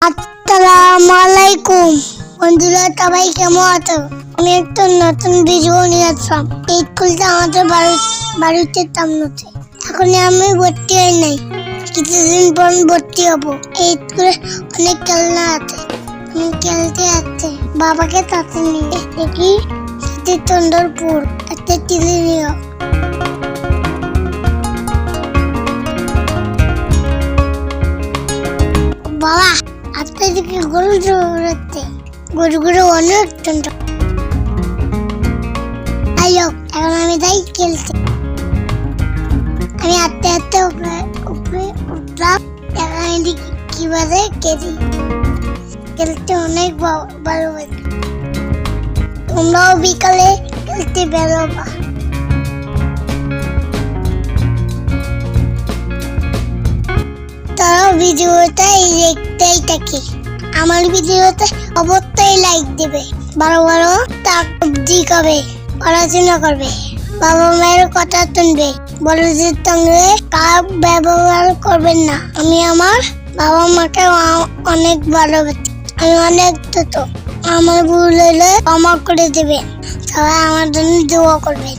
আসসালামু আলাইকুম বন্ধুরা, সবাই কেমন আছো? আমি একটা নতুন ভিডিও নিয়ে আসলাম। এই স্কুলটা আমাদের বাড়িতে সামনেতে। এখন আমি ভর্তি হই নাই, কিছুদিন পর ভর্তি হবো। এই স্কুলে অনেক খেলনা আছে, আমি খেলতে যাচ্ছি। বাবাকে সাথে নিয়ে দেখি চন্দ্রপুর একটা চিলি নিয়ে। বাবা, আপনার দিকে গরু দৌড়াচ্ছে, গরুগুলো অনেক সুন্দর। এখন আমি তাই খেলতে। আমি আস্তে আস্তে উপরে উঠলাম। এখন আমি দেখি কিভাবে খেলতে অনেক ভালো লাগে। তোমরাও বিকালে খেলতে বেরোবা। তারাও ভিডিওটা দেখতেই থাকে। আমার ভিডিওতে অবশ্যই লাইক দেবে, বড় বড় সবজি খাবে, পড়াশোনা করবে, বাবা মায়ের কথা শুনবে, বড়দের সঙ্গে খারাপ ব্যবহার করবেন না। আমি আমার বাবা মাকে অনেক ভালোবাসি। আমি অনেক ছোট, আমার ভুল হলে ক্ষমা করে দেবেন। সবাই আমার জন্য দোয়া করবেন।